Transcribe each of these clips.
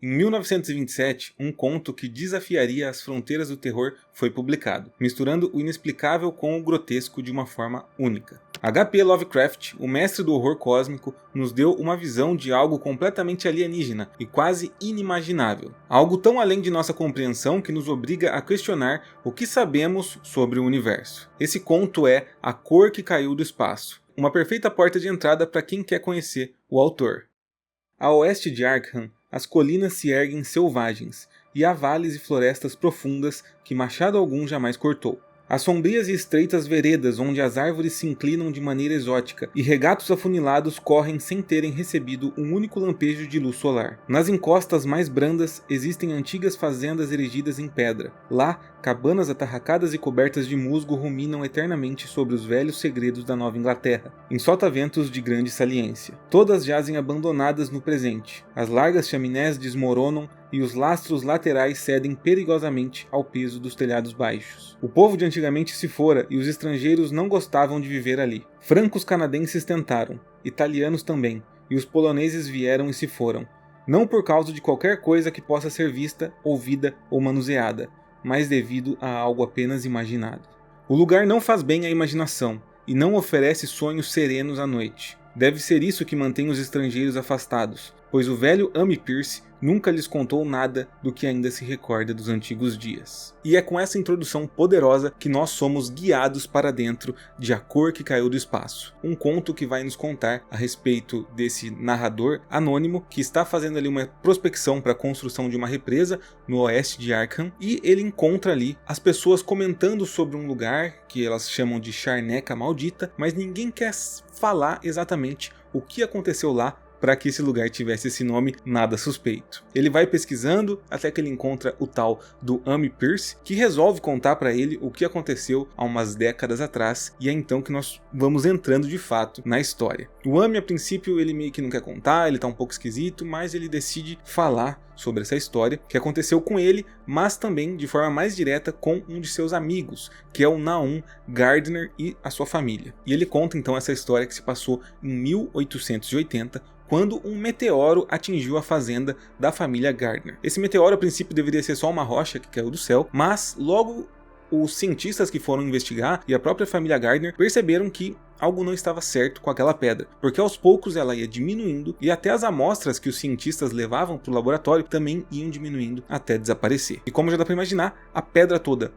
Em 1927, um conto que desafiaria as fronteiras do terror foi publicado, misturando o inexplicável com o grotesco de uma forma única. H.P. Lovecraft, o mestre do horror cósmico, nos deu uma visão de algo completamente alienígena e quase inimaginável. Algo tão além de nossa compreensão que nos obriga a questionar o que sabemos sobre o universo. Esse conto é A Cor que Caiu do Espaço, uma perfeita porta de entrada para quem quer conhecer o autor. A oeste de Arkham, as colinas se erguem selvagens, e há vales e florestas profundas que machado algum jamais cortou. Há sombrias e estreitas veredas onde as árvores se inclinam de maneira exótica e regatos afunilados correm sem terem recebido um único lampejo de luz solar. Nas encostas mais brandas existem antigas fazendas erigidas em pedra. Lá, cabanas atarracadas e cobertas de musgo ruminam eternamente sobre os velhos segredos da Nova Inglaterra, em sotaventos de grande saliência. Todas jazem abandonadas no presente. As largas chaminés desmoronam e os lastros laterais cedem perigosamente ao peso dos telhados baixos. O povo de antigamente se fora e os estrangeiros não gostavam de viver ali. Francos canadenses tentaram, italianos também, e os poloneses vieram e se foram. Não por causa de qualquer coisa que possa ser vista, ouvida ou manuseada, mas devido a algo apenas imaginado. O lugar não faz bem à imaginação e não oferece sonhos serenos à noite. Deve ser isso que mantém os estrangeiros afastados, pois o velho Amy Pierce nunca lhes contou nada do que ainda se recorda dos antigos dias. E é com essa introdução poderosa que nós somos guiados para dentro de A Cor que Caiu do Espaço, um conto que vai nos contar a respeito desse narrador anônimo que está fazendo ali uma prospecção para a construção de uma represa no oeste de Arkham, e ele encontra ali as pessoas comentando sobre um lugar que elas chamam de Charneca Maldita, mas ninguém quer falar exatamente o que aconteceu lá para que esse lugar tivesse esse nome nada suspeito. Ele vai pesquisando até que ele encontra o tal do Amy Pierce, que resolve contar para ele o que aconteceu há umas décadas atrás, e é então que nós vamos entrando de fato na história. O Amy, a princípio, ele meio que não quer contar, ele tá um pouco esquisito, mas ele decide falar sobre essa história que aconteceu com ele, mas também de forma mais direta com um de seus amigos, que é o Nahum Gardner e a sua família. E ele conta então essa história que se passou em 1880, quando um meteoro atingiu a fazenda da família Gardner. Esse meteoro a princípio deveria ser só uma rocha que caiu do céu, mas logo os cientistas que foram investigar e a própria família Gardner perceberam que algo não estava certo com aquela pedra, porque aos poucos ela ia diminuindo e até as amostras que os cientistas levavam para o laboratório também iam diminuindo até desaparecer. E como já dá para imaginar, a pedra toda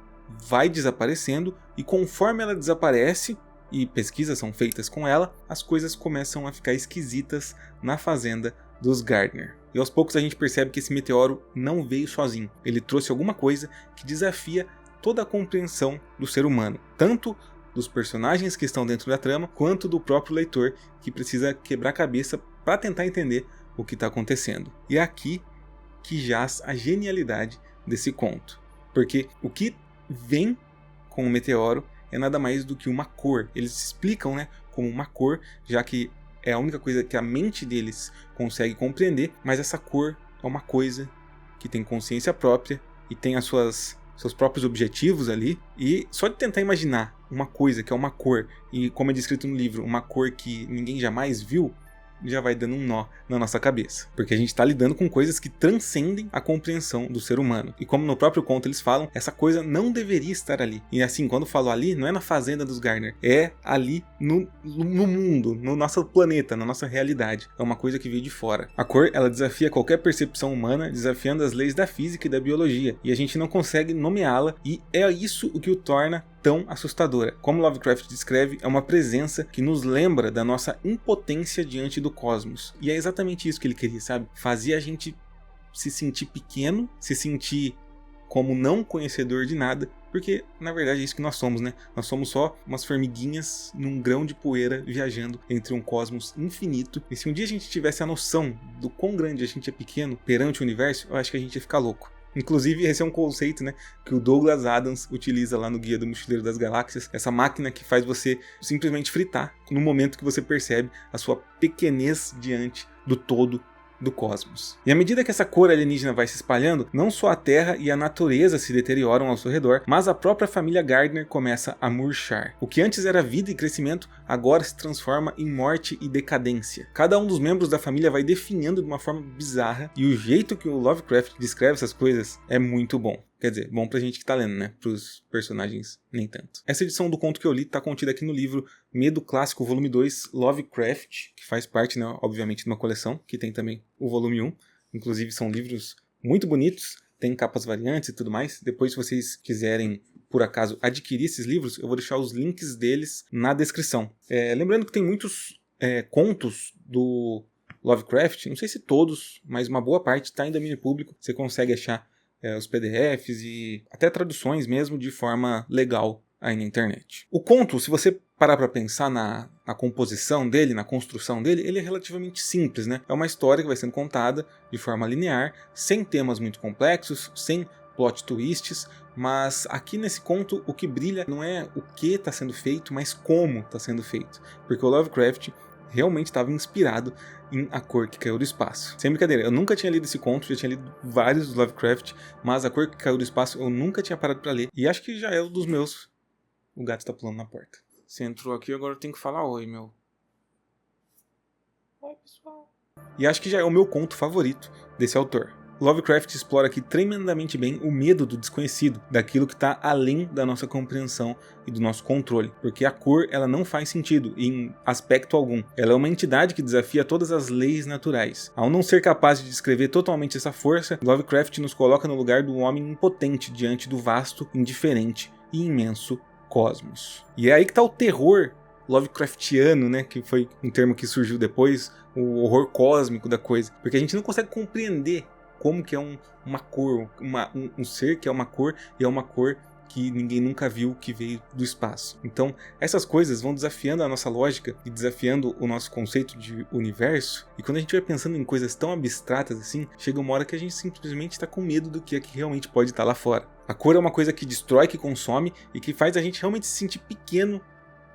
vai desaparecendo e conforme ela desaparece e pesquisas são feitas com ela, as coisas começam a ficar esquisitas na fazenda dos Gardner. E aos poucos a gente percebe que esse meteoro não veio sozinho, ele trouxe alguma coisa que desafia toda a compreensão do ser humano, tanto dos personagens que estão dentro da trama, quanto do próprio leitor que precisa quebrar a cabeça para tentar entender o que está acontecendo. E é aqui que jaz a genialidade desse conto, porque o que vem com o meteoro é nada mais do que uma cor. Eles explicam, como uma cor, já que é a única coisa que a mente deles consegue compreender, mas essa cor é uma coisa que tem consciência própria e tem seus próprios objetivos ali, e só de tentar imaginar uma coisa que é uma cor, e como é descrito no livro, uma cor que ninguém jamais viu, já vai dando um nó na nossa cabeça. Porque a gente está lidando com coisas que transcendem a compreensão do ser humano. E como no próprio conto eles falam, essa coisa não deveria estar ali. E assim, quando eu falo ali, não é na fazenda dos Gardner, é ali no mundo, no nosso planeta, na nossa realidade. É uma coisa que veio de fora. A cor, ela desafia qualquer percepção humana, desafiando as leis da física e da biologia. E a gente não consegue nomeá-la, e é isso o que o torna tão assustadora. Como Lovecraft descreve, é uma presença que nos lembra da nossa impotência diante do cosmos. E é exatamente isso que ele queria, sabe? Fazia a gente se sentir pequeno, se sentir como não conhecedor de nada, porque na verdade é isso que nós somos, Nós somos só umas formiguinhas num grão de poeira viajando entre um cosmos infinito. E se um dia a gente tivesse a noção do quão grande a gente é pequeno perante o universo, eu acho que a gente ia ficar louco. Inclusive, esse é um conceito, que o Douglas Adams utiliza lá no Guia do Mochileiro das Galáxias. Essa máquina que faz você simplesmente fritar no momento que você percebe a sua pequenez diante do todo do cosmos. E à medida que essa cor alienígena vai se espalhando, não só a Terra e a natureza se deterioram ao seu redor, mas a própria família Gardner começa a murchar. O que antes era vida e crescimento, agora se transforma em morte e decadência. Cada um dos membros da família vai definhando de uma forma bizarra, e o jeito que o Lovecraft descreve essas coisas é muito bom. Quer dizer, bom pra gente que tá lendo, né? Pros personagens, nem tanto. Essa edição do conto que eu li tá contida aqui no livro Medo Clássico, volume 2, Lovecraft, que faz parte, né, obviamente, de uma coleção, que tem também o volume 1. Inclusive, são livros muito bonitos, tem capas variantes e tudo mais. Depois, se vocês quiserem, por acaso, adquirir esses livros, eu vou deixar os links deles na descrição. Lembrando que tem muitos contos do Lovecraft, não sei se todos, mas uma boa parte está em domínio público. Você consegue achar os PDFs e até traduções mesmo de forma legal aí na internet. O conto, se você parar para pensar na composição dele, na construção dele, ele é relativamente simples, né? É uma história que vai sendo contada de forma linear, sem temas muito complexos, sem plot twists, mas aqui nesse conto o que brilha não é o que está sendo feito, mas como está sendo feito. Porque o Lovecraft realmente estava inspirado em A Cor que Caiu do Espaço. Sem brincadeira, eu nunca tinha lido esse conto, já tinha lido vários do Lovecraft, mas A Cor que Caiu do Espaço eu nunca tinha parado para ler, e acho que já é um dos meus. O gato está pulando na porta. Você entrou aqui, agora eu tenho que falar oi, meu. Oi, pessoal. E acho que já é o meu conto favorito desse autor. Lovecraft explora aqui tremendamente bem o medo do desconhecido, daquilo que está além da nossa compreensão e do nosso controle, porque a cor ela não faz sentido em aspecto algum. Ela é uma entidade que desafia todas as leis naturais. Ao não ser capaz de descrever totalmente essa força, Lovecraft nos coloca no lugar do homem impotente diante do vasto, indiferente e imenso cosmos. E é aí que está o terror Lovecraftiano, né, que foi um termo que surgiu depois, o horror cósmico da coisa, porque a gente não consegue compreender como que é uma cor, um ser que é uma cor e é uma cor que ninguém nunca viu, que veio do espaço. Então, essas coisas vão desafiando a nossa lógica e desafiando o nosso conceito de universo, e quando a gente vai pensando em coisas tão abstratas assim, chega uma hora que a gente simplesmente está com medo do que é que realmente pode estar lá fora. A cor é uma coisa que destrói, que consome e que faz a gente realmente se sentir pequeno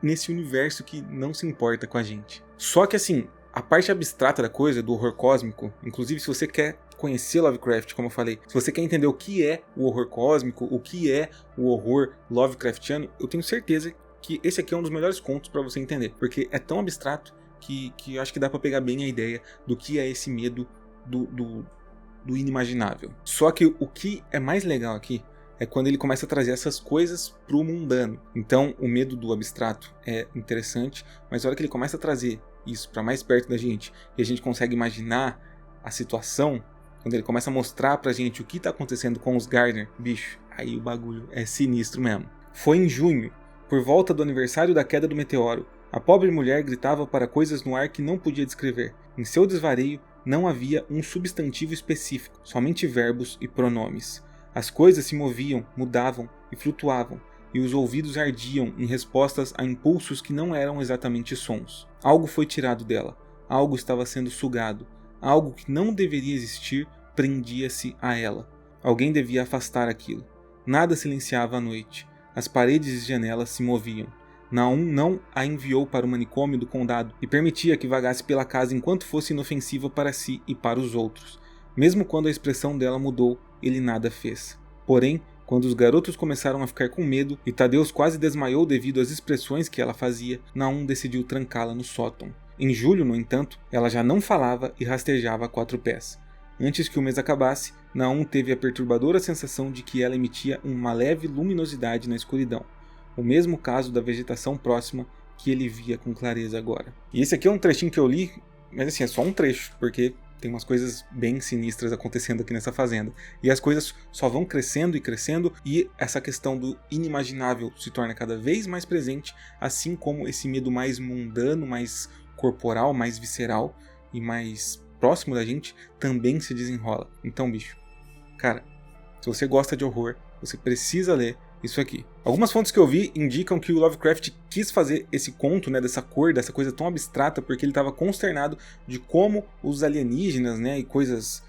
nesse universo que não se importa com a gente. Só que assim, a parte abstrata da coisa, do horror cósmico, inclusive se você quer conhecer Lovecraft, como eu falei, se você quer entender o que é o horror cósmico, o que é o horror Lovecraftiano, eu tenho certeza que esse aqui é um dos melhores contos para você entender, porque é tão abstrato que eu acho que dá para pegar bem a ideia do que é esse medo do inimaginável. Só que o que é mais legal aqui é quando ele começa a trazer essas coisas pro mundano. Então, o medo do abstrato é interessante, mas a hora que ele começa a trazer isso para mais perto da gente, e a gente consegue imaginar a situação, quando ele começa a mostrar pra gente o que tá acontecendo com os Gardner, bicho, aí o bagulho é sinistro mesmo. Foi em junho, por volta do aniversário da queda do meteoro, a pobre mulher gritava para coisas no ar que não podia descrever. Em seu desvario, não havia um substantivo específico, somente verbos e pronomes. As coisas se moviam, mudavam e flutuavam, e os ouvidos ardiam em respostas a impulsos que não eram exatamente sons. Algo foi tirado dela, algo estava sendo sugado, algo que não deveria existir prendia-se a ela. Alguém devia afastar aquilo. Nada silenciava a noite. As paredes e janelas se moviam. Naum não a enviou para o manicômio do condado e permitia que vagasse pela casa enquanto fosse inofensiva para si e para os outros. Mesmo quando a expressão dela mudou, ele nada fez. Porém, quando os garotos começaram a ficar com medo e Thaddeus quase desmaiou devido às expressões que ela fazia, Naum decidiu trancá-la no sótão. Em julho, no entanto, ela já não falava e rastejava a 4 pés. Antes que o mês acabasse, Naum teve a perturbadora sensação de que ela emitia uma leve luminosidade na escuridão. O mesmo caso da vegetação próxima que ele via com clareza agora. E esse aqui é um trechinho que eu li, mas assim, é só um trecho, porque tem umas coisas bem sinistras acontecendo aqui nessa fazenda. E as coisas só vão crescendo e crescendo, e essa questão do inimaginável se torna cada vez mais presente, assim como esse medo mais mundano, mais corporal, mais visceral e mais próximo da gente também se desenrola. Então, bicho, cara, se você gosta de horror, você precisa ler isso aqui. Algumas fontes que eu vi indicam que o Lovecraft quis fazer esse conto, né, dessa cor, dessa coisa tão abstrata, porque ele estava consternado de como os alienígenas, né, e coisas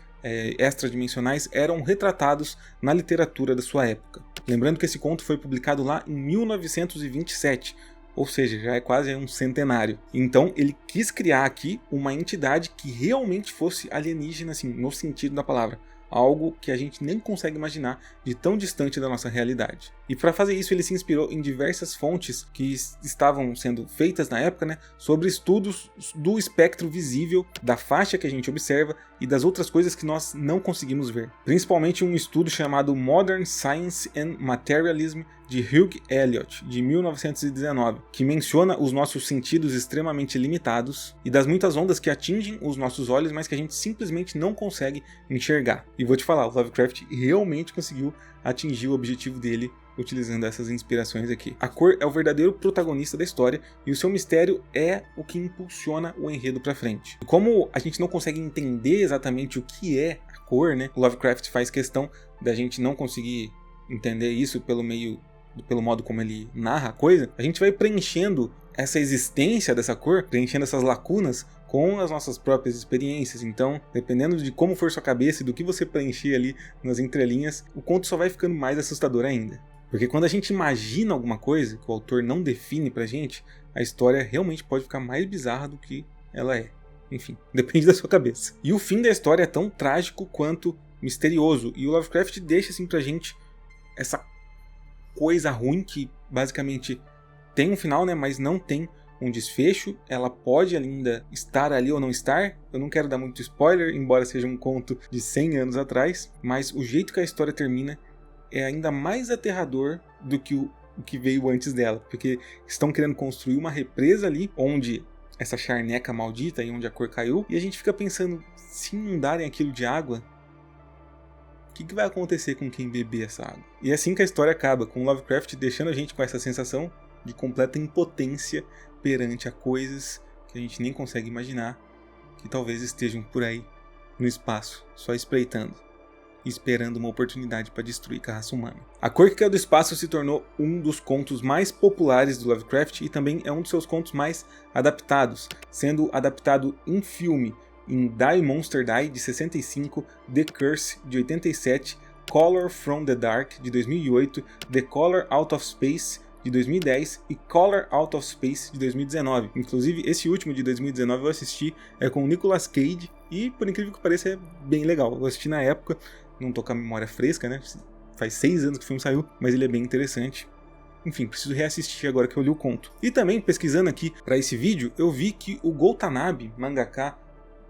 extradimensionais eram retratados na literatura da sua época. Lembrando que esse conto foi publicado lá em 1927, ou seja, já é quase um centenário. Então ele quis criar aqui uma entidade que realmente fosse alienígena, assim, no sentido da palavra. Algo que a gente nem consegue imaginar de tão distante da nossa realidade. E para fazer isso ele se inspirou em diversas fontes que estavam sendo feitas na época, né, sobre estudos do espectro visível, da faixa que a gente observa e das outras coisas que nós não conseguimos ver. Principalmente um estudo chamado Modern Science and Materialism de Hugh Elliott, de 1919, que menciona os nossos sentidos extremamente limitados e das muitas ondas que atingem os nossos olhos, mas que a gente simplesmente não consegue enxergar. E vou te falar, o Lovecraft realmente conseguiu atingir o objetivo dele utilizando essas inspirações aqui. A cor é o verdadeiro protagonista da história e o seu mistério é o que impulsiona o enredo para frente. E como a gente não consegue entender exatamente o que é a cor, né? O Lovecraft faz questão da gente não conseguir entender isso pelo modo como ele narra a coisa. A gente vai preenchendo essa existência dessa cor, preenchendo essas lacunas com as nossas próprias experiências. Então, dependendo de como for sua cabeça e do que você preencher ali nas entrelinhas, o conto só vai ficando mais assustador ainda. Porque quando a gente imagina alguma coisa que o autor não define pra gente, a história realmente pode ficar mais bizarra do que ela é. Enfim, depende da sua cabeça. E o fim da história é tão trágico quanto misterioso. E o Lovecraft deixa assim pra gente essa coisa ruim que basicamente tem um final, né, mas não tem um desfecho. Ela pode ainda estar ali ou não estar. Eu não quero dar muito spoiler, embora seja um conto de 100 anos atrás, mas o jeito que a história termina é ainda mais aterrador do que o que veio antes dela, porque estão querendo construir uma represa ali onde essa charneca maldita e onde a cor caiu, e a gente fica pensando, se inundarem aquilo de água, o que vai acontecer com quem beber essa água? E é assim que a história acaba, com o Lovecraft deixando a gente com essa sensação de completa impotência perante a coisas que a gente nem consegue imaginar, que talvez estejam por aí no espaço, só espreitando, esperando uma oportunidade para destruir a raça humana. A Cor que Caiu do Espaço se tornou um dos contos mais populares do Lovecraft e também é um dos seus contos mais adaptados, sendo adaptado em filme em Die Monster Die, de 65, The Curse, de 87, Color from the Dark, de 2008, The Color Out of Space, de 2010 e Color Out of Space, de 2019. Inclusive, esse último de 2019 eu assisti com o Nicolas Cage e, por incrível que pareça, é bem legal. Eu assisti na época, não tô com a memória fresca, né? Faz 6 anos que o filme saiu, mas ele é bem interessante. Enfim, preciso reassistir agora que eu li o conto. E também, pesquisando aqui para esse vídeo, eu vi que o Go Tanabe, mangaka,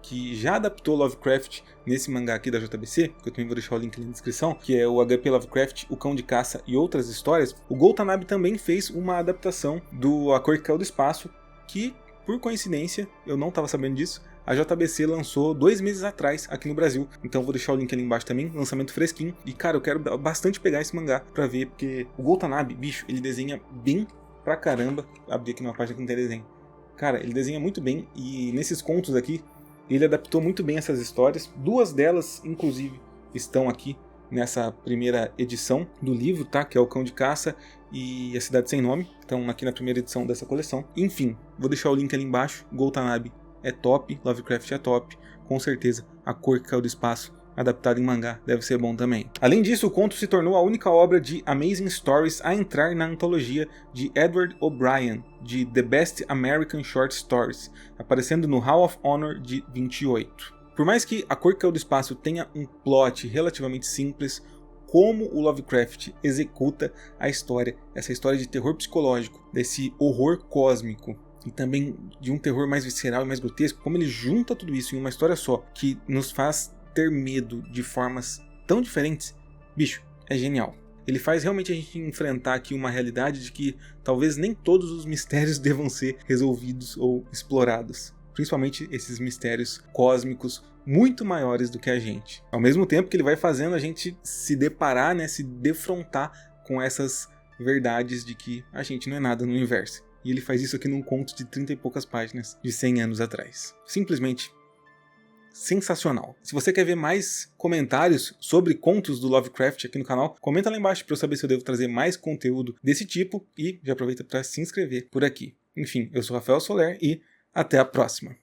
que já adaptou Lovecraft nesse mangá aqui da JBC, que eu também vou deixar o link na descrição, que é o HP Lovecraft, O Cão de Caça e Outras Histórias, o Go Tanabe também fez uma adaptação do A Cor que Caiu do Espaço, que, por coincidência, eu não estava sabendo disso, a JBC lançou 2 meses atrás aqui no Brasil. Então vou deixar o link ali embaixo também, lançamento fresquinho. E cara, eu quero bastante pegar esse mangá pra ver, porque o Go Tanabe, bicho, ele desenha bem pra caramba. Abri aqui numa página que não tem desenho. Cara, ele desenha muito bem e nesses contos aqui, ele adaptou muito bem essas histórias. 2 delas, inclusive, estão aqui nessa primeira edição do livro, tá? Que é O Cão de Caça e A Cidade Sem Nome. Estão aqui na primeira edição dessa coleção. Enfim, vou deixar o link ali embaixo. Go Tanabe é top, Lovecraft é top. Com certeza, A Cor que Caiu do Espaço, adaptado em mangá, deve ser bom também. Além disso, o conto se tornou a única obra de Amazing Stories a entrar na antologia de Edward O'Brien, de The Best American Short Stories, aparecendo no Hall of Honor de 28. Por mais que A Cor que Caiu do Espaço tenha um plot relativamente simples, como o Lovecraft executa a história, essa história de terror psicológico, desse horror cósmico, e também de um terror mais visceral e mais grotesco, como ele junta tudo isso em uma história só, que nos faz ter medo de formas tão diferentes, bicho, é genial. Ele faz realmente a gente enfrentar aqui uma realidade de que talvez nem todos os mistérios devam ser resolvidos ou explorados. Principalmente esses mistérios cósmicos muito maiores do que a gente. Ao mesmo tempo que ele vai fazendo a gente se deparar, né, se defrontar com essas verdades de que a gente não é nada no universo. E ele faz isso aqui num conto de 30 e poucas páginas de 100 anos atrás. Simplesmente sensacional. Se você quer ver mais comentários sobre contos do Lovecraft aqui no canal, comenta lá embaixo para eu saber se eu devo trazer mais conteúdo desse tipo e já aproveita para se inscrever por aqui. Enfim, eu sou Rafael Soler e até a próxima.